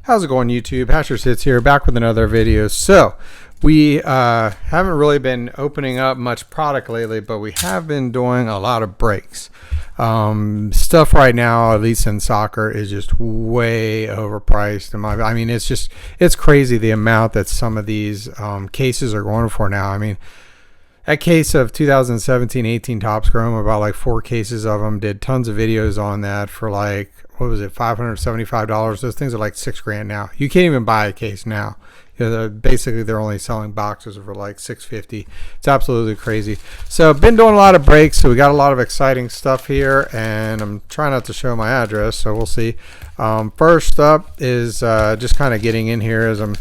How's it going, YouTube? Hasher Sits here, back with another video. So we haven't really been opening up much product lately, but we have been doing a lot of breaks. Stuff right now, at least in soccer, is just way overpriced. I mean, it's crazy the amount that some of these cases are going for now. I mean, that case of 2017-18 Topps Chrome, about like 4 cases of them, did tons of videos on that for like, what was it, $575. Those things are like $6,000 now. You can't even buy a case now. Basically, they're only selling boxes for like $650. It's absolutely crazy. So I've been doing a lot of breaks, so we got a lot of exciting stuff here, and I'm trying not to show my address, so we'll see. First up is just kind of getting in here as I'm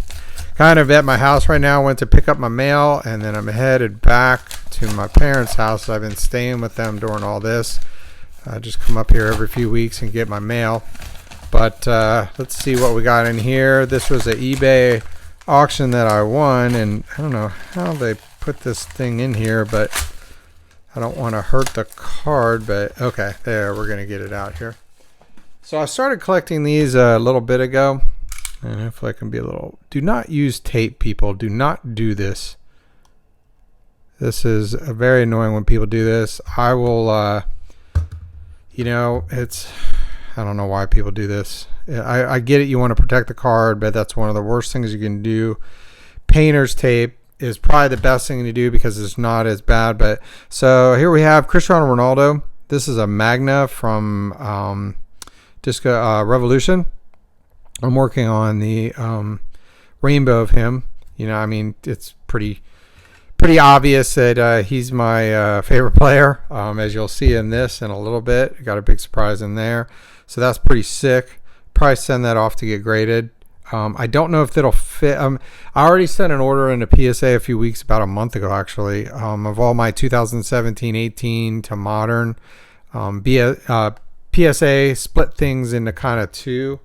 kind of at my house right now. I went to pick up my mail, and then I'm headed back to my parents' house. I've been staying with them during all this. I just come up here every few weeks and get my mail. But let's see what we got in here. This was an eBay auction that I won, and I don't know how they put this thing in here, but I don't want to hurt the card. But okay, there, we're gonna get it out here. So I started collecting these a little bit ago, and hopefully I can be a little. Do not use tape, people. Do not do this. This is very annoying when people do this. I will you know, I don't know why people do this. I get it, you want to protect the card, but that's one of the worst things you can do. Painter's tape is probably the best thing to do because it's not as bad. But so here we have Cristiano Ronaldo. This is a Magna from Disco Revolution. I'm working on the rainbow of him. You know, I mean, it's pretty obvious that he's my favorite player, as you'll see in this in a little bit. Got a big surprise in there, so that's pretty sick. Probably send that off to get graded. I don't know if it'll fit. I already sent an order into PSA a few weeks, about a month ago actually, of all my 2017-18 to modern. PSA split things into kind of 2,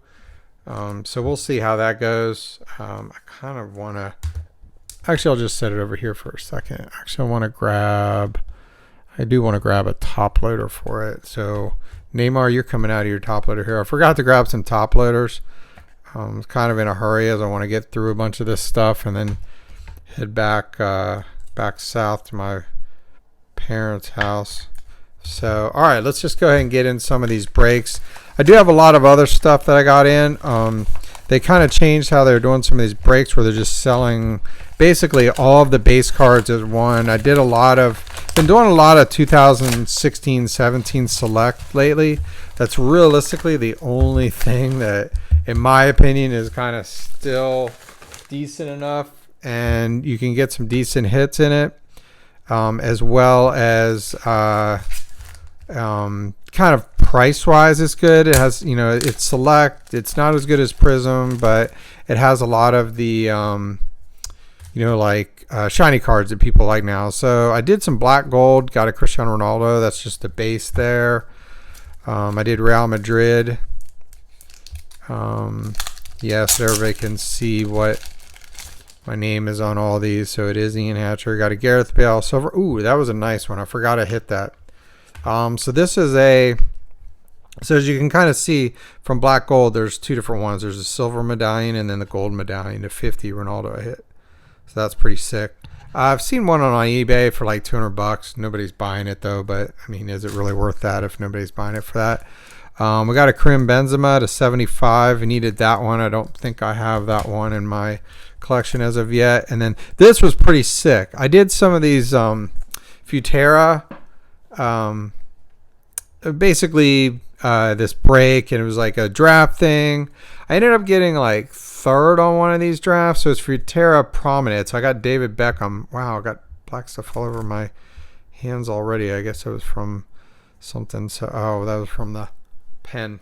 so we'll see how that goes. I kind of want to. Actually, I'll just set it over here for a second. Actually, I do want to grab a top loader for it. So, Neymar, you're coming out of your top loader here. I forgot to grab some top loaders. I'm kind of in a hurry as I want to get through a bunch of this stuff and then head back south to my parents' house. So, all right, let's just go ahead and get in some of these breaks. I do have a lot of other stuff that I got in. They kind of changed how they're doing some of these breaks where they're just selling basically all of the base cards as one. Been doing a lot of 2016-17 select lately. That's realistically the only thing that, in my opinion, is kind of still decent enough, and you can get some decent hits in it, as well as kind of price wise it's good. It has, you know, it's select. It's not as good as Prizm, but it has a lot of the you know, like shiny cards that people like now. So I did some black gold, got a Cristiano Ronaldo. That's just the base there. I did Real Madrid. Yes, everybody can see what my name is on all these. So it is Ian Hatcher. Got a Gareth Bale silver. Ooh, that was a nice one. I forgot to hit that. So this is so as you can kind of see from black gold, there's 2 different ones. There's a silver medallion and then the gold medallion to 50 Ronaldo I hit. So that's pretty sick. I've seen one on eBay for like $200. Nobody's buying it though, but I mean, is it really worth that if nobody's buying it for that? We got a Karim Benzema to 75. I needed that one. I don't think I have that one in my collection as of yet. And then this was pretty sick. I did some of these Futera, basically this break, and it was like a draft thing. I ended up getting like 3rd on one of these drafts, so it's Futera Prominent. So I got David Beckham. Wow, I got black stuff all over my hands already. I guess it was from something. So that was from the pen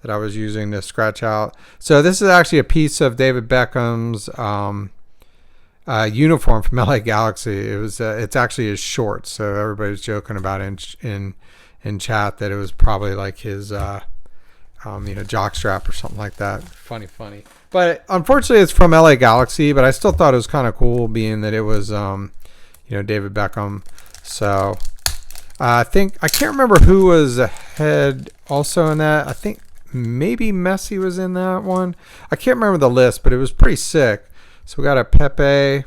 that I was using to scratch out. So this is actually a piece of David Beckham's uniform from LA Galaxy. It was it's actually his shorts. So everybody was joking about it in chat that it was probably like his you know, jock strap or something like that. Funny. But unfortunately, it's from LA Galaxy. But I still thought it was kind of cool, being that it was you know, David Beckham. So I can't remember who was ahead also in that. I think maybe Messi was in that one. I can't remember the list, but it was pretty sick. So we got a Pepe.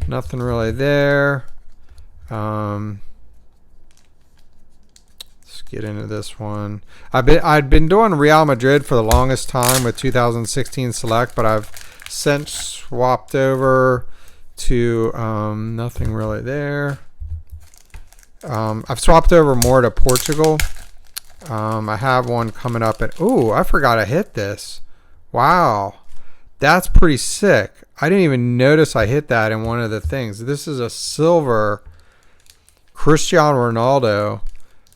Nothing really there. Let's get into this one. I'd been doing Real Madrid for the longest time with 2016 Select, but I've since swapped over to nothing really there. I've swapped over more to Portugal. I have one coming up at, oh, I forgot I hit this. Wow. That's pretty sick. I didn't even notice I hit that in one of the things. This is a silver Cristiano Ronaldo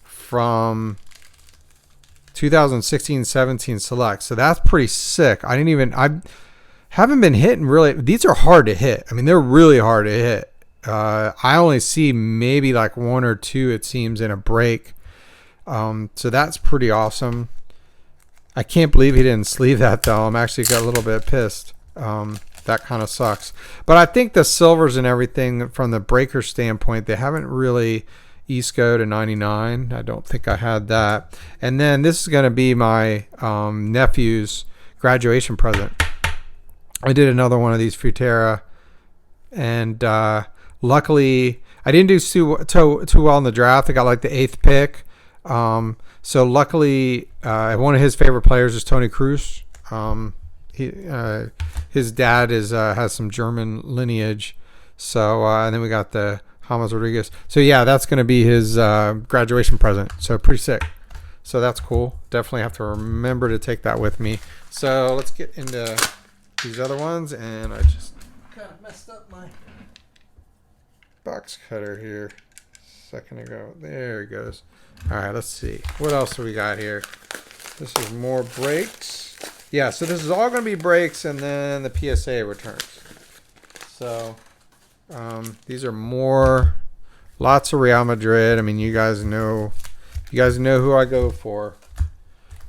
from 2016-17 Select. So that's pretty sick. I haven't been hitting really. These are hard to hit. I mean, they're really hard to hit. I only see maybe like one or two, it seems, in a break. So that's pretty awesome. I can't believe he didn't sleeve that, though. I'm actually got a little bit pissed. That kind of sucks. But I think the silvers and everything from the breaker standpoint, they haven't really Isco to 99. I don't think I had that. And then this is going to be my nephew's graduation present. I did another one of these Futera. And luckily, I didn't do too well in the draft. I got like the 8th pick. So luckily, one of his favorite players is Tony Cruz. His dad has some German lineage. So and then we got the James Rodriguez. So yeah, that's going to be his graduation present. So pretty sick. So that's cool. Definitely have to remember to take that with me. So let's get into these other ones. And I just kind of messed up my box cutter here a second ago. There it goes. All right, let's see. What else do we got here? This is more breaks. Yeah, so this is all going to be breaks and then the PSA returns. So these are more, lots of Real Madrid. I mean, you guys know who I go for.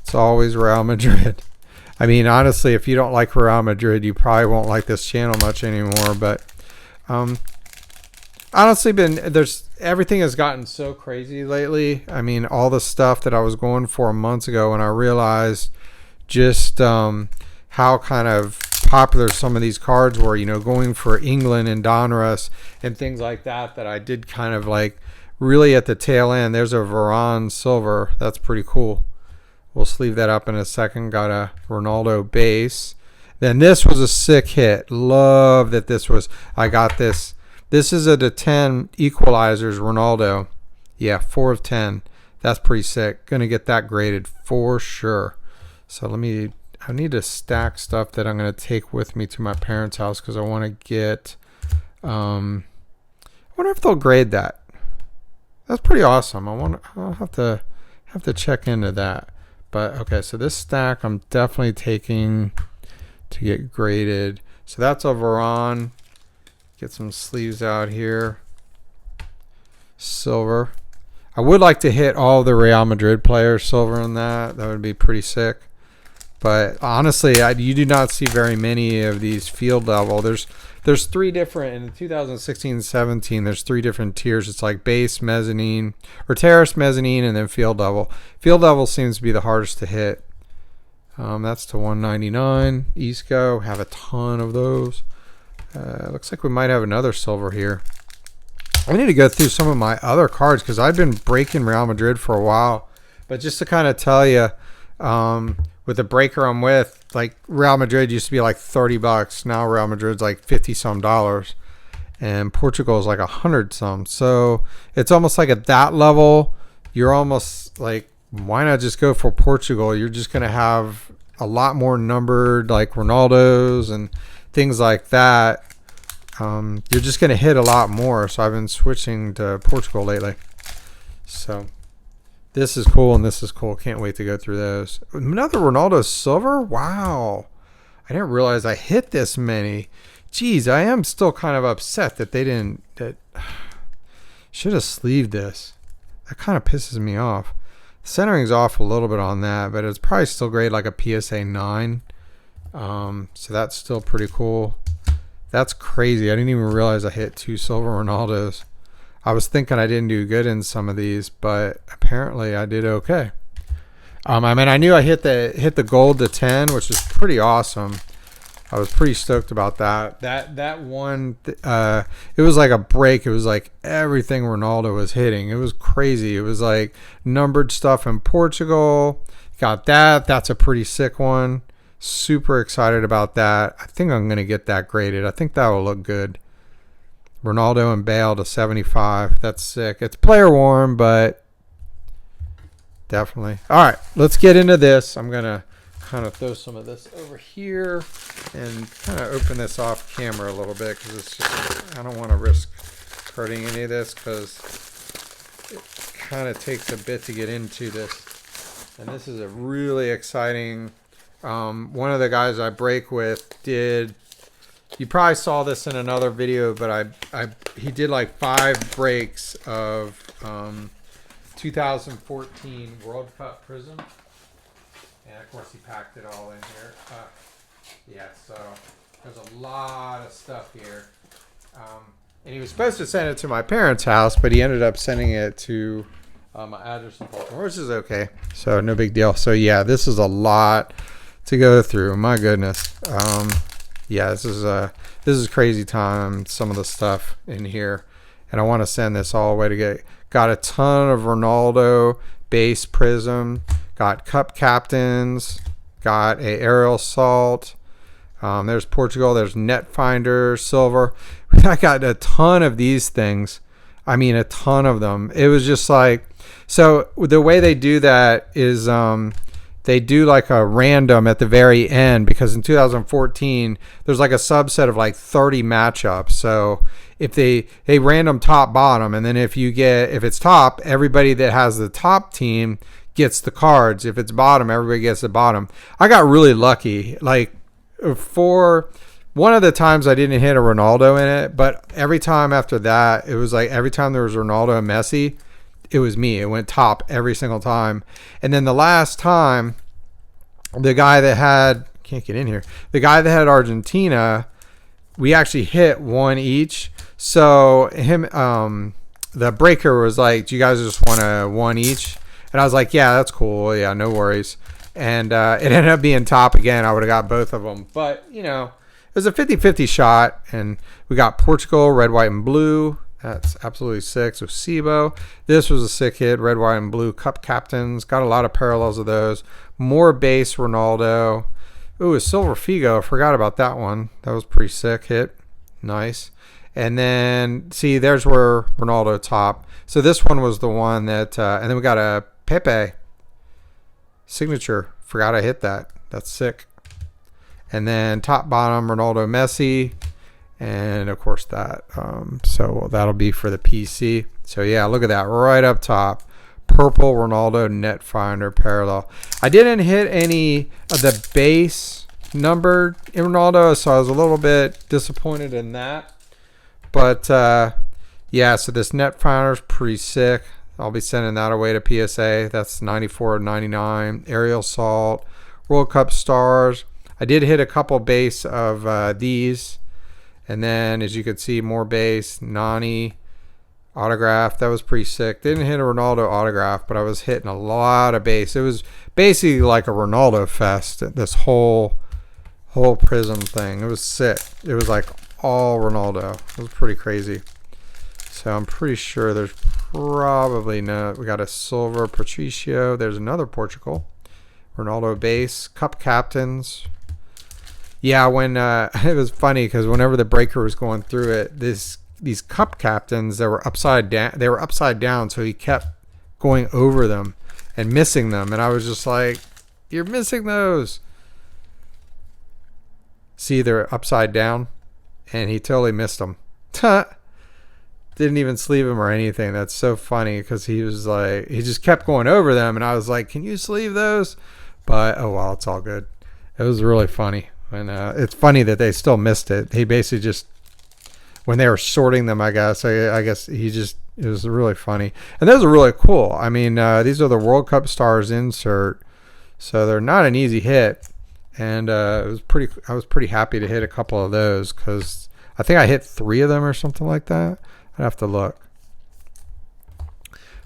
It's always Real Madrid. I mean, honestly, if you don't like Real Madrid, you probably won't like this channel much anymore. But honestly, everything has gotten so crazy lately. I mean, all the stuff that I was going for months ago, and I realized just how kind of popular some of these cards were, going for England and Donruss and things like that I did kind of like really at the tail end. There's a Varane silver. That's pretty cool. We'll sleeve that up in a second. Got a Ronaldo base. Then this was a sick hit. Love that I got this. This is a to 10 equalizers Ronaldo. Yeah, 4 of 10. That's pretty sick. Gonna get that graded for sure. So I need to stack stuff that I'm going to take with me to my parents' house because I want to get, I wonder if they'll grade that. That's pretty awesome. I'll have to check into that. But okay, so this stack I'm definitely taking to get graded. So that's a Varane. Get some sleeves out here. Silver. I would like to hit all the Real Madrid players silver in that. That would be pretty sick. But honestly, you do not see very many of these field level. There's 3 different, in 2016-17, there's 3 different tiers. It's like base, mezzanine, or terrace, mezzanine, and then field level. Field level seems to be the hardest to hit. That's to 199. Isco, have a ton of those. Looks like we might have another silver here. I need to go through some of my other cards because I've been breaking Real Madrid for a while. But just to kind of tell you, with the breaker I'm with, like Real Madrid used to be like $30. Now Real Madrid's like $50 some, and Portugal is like $100 some. So it's almost like at that level, you're almost like, why not just go for Portugal? You're just going to have a lot more numbered like Ronaldos and things like that. You're just going to hit a lot more. So I've been switching to Portugal lately. So this is cool and this is cool. Can't wait to go through those. Another Ronaldo silver? Wow. I didn't realize I hit this many. Geez, I am still kind of upset that they didn't. Should have sleeved this. That kind of pisses me off. Centering's off a little bit on that, but it's probably still great, like a PSA 9. So that's still pretty cool. That's crazy. I didn't even realize I hit 2 silver Ronaldos. I was thinking I didn't do good in some of these, but apparently I did okay. I mean, I knew I hit the gold to 10, which is pretty awesome. I was pretty stoked about that. That one, it was like a break. It was like everything Ronaldo was hitting. It was crazy. It was like numbered stuff in Portugal. Got that. That's a pretty sick one. Super excited about that. I think I'm going to get that graded. I think that will look good. Ronaldo and Bale to 75. That's sick. It's player worn, but definitely. All right, let's get into this. I'm going to kind of throw some of this over here and kind of open this off camera a little bit because it's just, I don't want to risk hurting any of this because it kind of takes a bit to get into this. And this is a really exciting, one of the guys I break with did, you probably saw this in another video, but he did like 5 breaks of 2014 World Cup Prizm. And of course he packed it all in here. Yeah, so there's a lot of stuff here. And he was supposed to send it to my parents' house, but he ended up sending it to my address in Baltimore, which is okay. So no big deal. So yeah, this is a lot to go through. My goodness. Yeah, this is crazy time. Some of the stuff in here, and I want to send this all the way to got a ton of Ronaldo base Prizm. Got cup captains, got a aerial assault. There's Portugal. There's net finder, silver. I got a ton of these things. I mean, a ton of them. It was just like, so the way they do that is they do like a random at the very end, because in 2014 there's like a subset of like 30 matchups. So if they random top bottom, and then if it's top, everybody that has the top team gets the cards. If it's bottom, everybody gets the bottom. I got really lucky. Like for one of the times I didn't hit a Ronaldo in it, but every time after that, it was like every time there was Ronaldo and Messi, it was me. It went top every single time. And then the last time, the guy that had, can't get in here, the guy that had Argentina, we actually hit one each. So him, the breaker was like, do you guys just want a one each? And I was like, yeah, that's cool. Yeah, no worries. And it ended up being top again. I would have got both of them. But, you know, it was a 50-50 shot. And we got Portugal, red, white, and blue. That's absolutely sick. So Sibo. This was a sick hit. Red, white, and blue cup captains. Got a lot of parallels of those. More base Ronaldo. Ooh, a silver Figo. I forgot about that one. That was pretty sick hit. Nice. And then, see, there's where Ronaldo top. So this one was the one that, and then we got a Pepe signature. Forgot I hit that. That's sick. And then top bottom Ronaldo Messi, and of course that. So that'll be for the PC. So yeah, look at that right up top. Purple Ronaldo net finder parallel. I didn't hit any of the base numbered in Ronaldo, so I was a little bit disappointed in that. But yeah, so this net finder is pretty sick. I'll be sending that away to PSA. That's 94.99. Aerial Salt, World Cup Stars. I did hit a couple base of these. And then, as you can see, more base. Nani autograph. That was pretty sick. Didn't hit a Ronaldo autograph, but I was hitting a lot of base. It was basically like a Ronaldo fest, this whole Prizm thing. It was sick. It was like all Ronaldo. It was pretty crazy. So I'm pretty sure there's probably no. We got a silver Patricio. There's another Portugal. Ronaldo base. Cup captains. Yeah, when it was funny because whenever the breaker was going through it, these cup captains that were upside down. They were upside down, so he kept going over them and missing them, and I was just like, "You're missing those." See, they're upside down, and he totally missed them. Didn't even sleeve him or anything. That's so funny because he was like, he just kept going over them, and I was like, "Can you sleeve those?" But oh well, it's all good. It was really funny, and it's funny that they still missed it. He basically just, when they were sorting them, I guess he just, it was really funny, and those are really cool. I mean, these are the World Cup Stars insert, so they're not an easy hit, and I was pretty happy to hit a couple of those because I think I hit 3 of them or something like that. I'd have to look.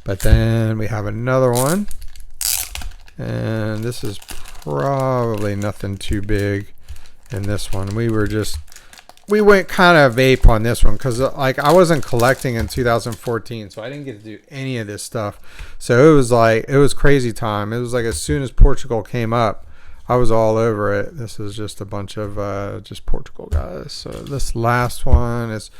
But then we have another one. And this is probably nothing too big in this one. We went kind of vape on this one because like I wasn't collecting in 2014, so I didn't get to do any of this stuff. So it was crazy time. It was like as soon as Portugal came up, I was all over it. This is just a bunch of just Portugal guys. So this last one is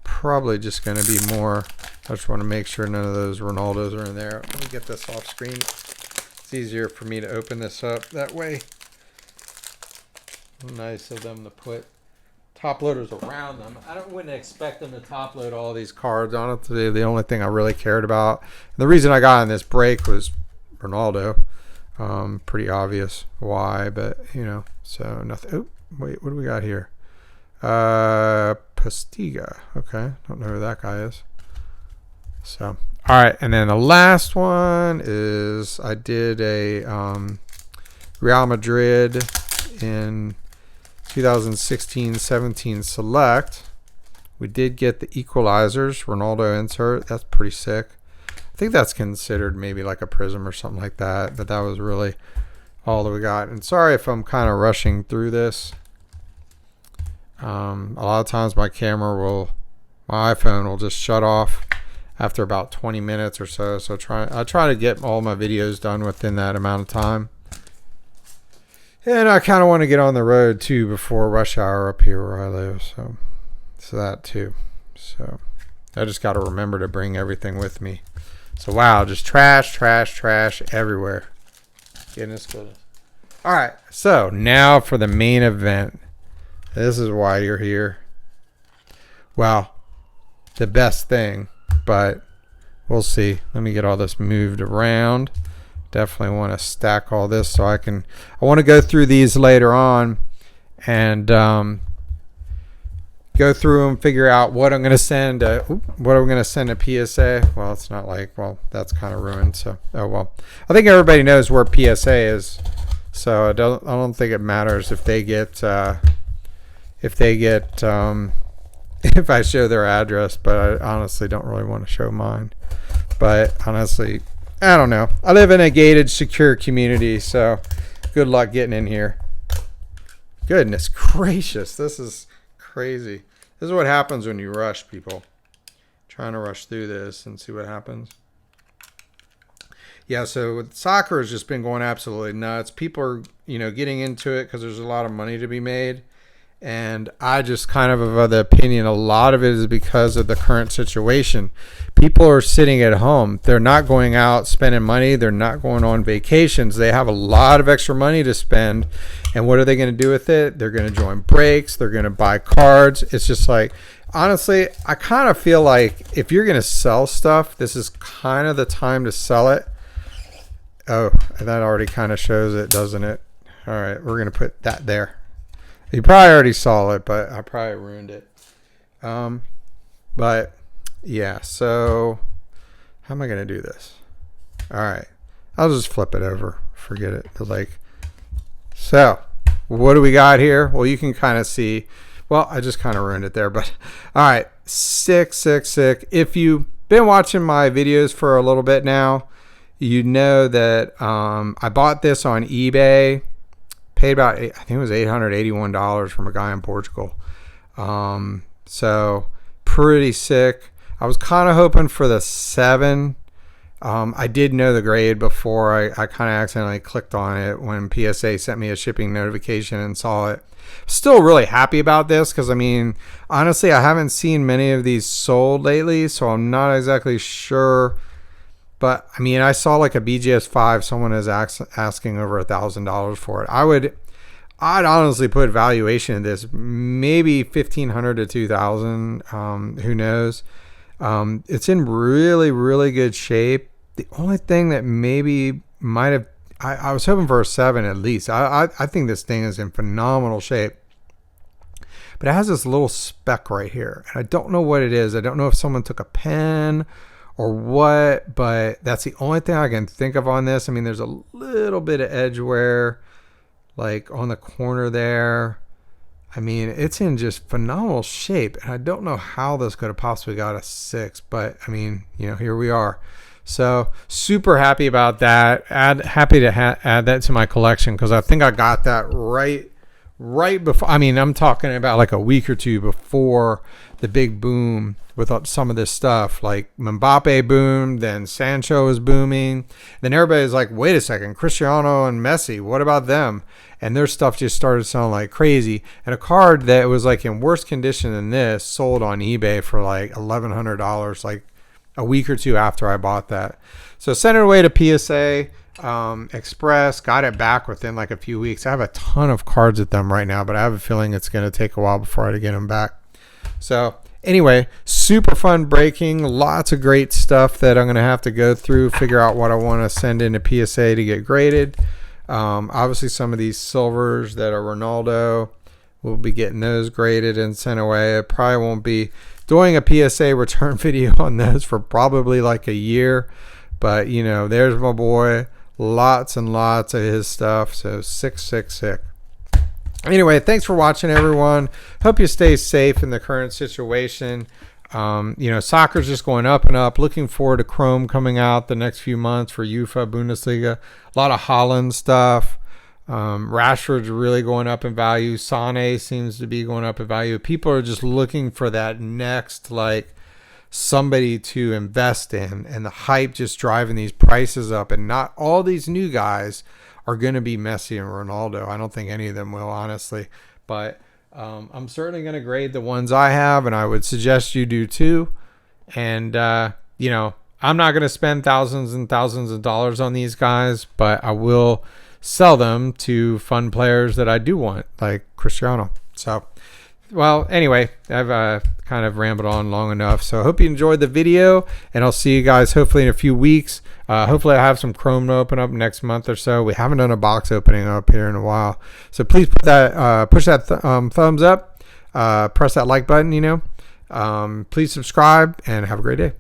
probably just going to be more. I just want to make sure none of those Ronaldos are in there. Let me get this off screen. It's easier for me to open this up that way. Nice of them to put top loaders around them. Wouldn't expect them to top load all these cards. Honestly, the only thing I really cared about, and the reason I got in this break was Ronaldo. Pretty obvious why, but you know, so nothing. Oh, wait, what do we got here? Postiga. Okay, don't know who that guy is. So, all right, and then the last one is I did a Real Madrid in 2016-17 select. We did get the equalizers, Ronaldo insert. That's pretty sick. I think that's considered maybe like a Prizm or something like that, but that was really all that we got. And sorry if I'm kind of rushing through this. A lot of times my iPhone will just shut off after about 20 minutes or so. So I try to get all my videos done within that amount of time. And I kind of want to get on the road too before rush hour up here where I live. So that too. So I just got to remember to bring everything with me. So wow, just trash everywhere. Goodness. All right, so now for the main event. This is why you're here. Well, the best thing, but we'll see. Let me get all this moved around. Definitely want to stack all this so I want to go through these later on and go through them, figure out what I'm going to send a PSA. Well, it's not like, well, that's kind of ruined. So, oh well. I think everybody knows where PSA is. So I don't think it matters if they get if I show their address, but I honestly don't really want to show mine. But honestly, I don't know. I live in a gated, secure community, so good luck getting in here. Goodness gracious, this is crazy. This is what happens when you rush, people. Trying to rush through this and see what happens. Yeah, so soccer has just been going absolutely nuts. People are, getting into it because there's a lot of money to be made. And I just kind of the opinion a lot of it is because of the current situation. People are sitting at home. They're not going out spending money. They're not going on vacations. They have a lot of extra money to spend. And what are they going to do with it? They're going to join breaks. They're going to buy cards. It's just like, honestly, I kind of feel like if you're going to sell stuff, this is kind of the time to sell it. Oh, and that already kind of shows it, doesn't it? All right, we're going to put that there. You probably already saw it, but I probably ruined it. But yeah, so how am I going to do this? All right, I'll just flip it over. Forget it. So what do we got here? Well, you can kind of see. Well, I just kind of ruined it there, but all right, sick. If you've been watching my videos for a little bit now, you know that I bought this on eBay. Paid about, I think it was $881 from a guy in Portugal. So pretty sick. I was kind of hoping for the 7. I did know the grade before. I kind of accidentally clicked on it when PSA sent me a shipping notification and saw it. Still really happy about this because, I mean, honestly, I haven't seen many of these sold lately, so I'm not exactly sure. But I mean, I saw like a BGS 5. Someone is asking over $1,000 for it. I'd honestly put valuation in this, maybe $1,500 to $2,000. Who knows? It's in really good shape. The only thing that maybe might have, I was hoping for a 7 at least. I think this thing is in phenomenal shape. But it has this little speck right here, and I don't know what it is. I don't know if someone took a pen or what, but that's the only thing I can think of on this. I mean, there's a little bit of edge wear like on the corner there. I mean, it's in just phenomenal shape, and I don't know how this could have possibly got a 6, but I mean, here we are. So super happy about that. Happy to add that to my collection because I think I got that right before. I mean, I'm talking about like a week or two before the big boom with some of this stuff. Like Mbappe boomed, then Sancho was booming. Then everybody's like, wait a second, Cristiano and Messi, what about them? And their stuff just started selling like crazy. And a card that was like in worse condition than this sold on eBay for like $1,100, like a week or two after I bought that. So sent it away to PSA Express, got it back within like a few weeks. I have a ton of cards at them right now, but I have a feeling it's going to take a while before I get them back. So anyway, super fun breaking, lots of great stuff that I'm going to have to go through, figure out what I want to send into PSA to get graded. Obviously some of these silvers that are Ronaldo, we'll be getting those graded and sent away. I probably won't be doing a PSA return video on those for probably like a year, but you know, there's my boy, lots and lots of his stuff. So sick. Anyway, thanks for watching, everyone. Hope you stay safe in the current situation. You know, soccer's just going up and up. Looking forward to Chrome coming out the next few months for UEFA Bundesliga. A lot of Holland stuff. Rashford's really going up in value. Sane seems to be going up in value. People are just looking for that next, like, somebody to invest in, and the hype just driving these prices up. And not all these new guys are going to be Messi and Ronaldo. I don't think any of them will, honestly. But I'm certainly going to grade the ones I have, and I would suggest you do too. And, you know, I'm not going to spend thousands and thousands of dollars on these guys, but I will sell them to fun players that I do want, like Cristiano. So, well, anyway, I've kind of rambled on long enough. So I hope you enjoyed the video, and I'll see you guys hopefully in a few weeks. Hopefully I have some Chrome to open up next month or so. We haven't done a box opening up here in a while. So please put that, push that thumbs up, press that like button, you know. Please subscribe, and have a great day.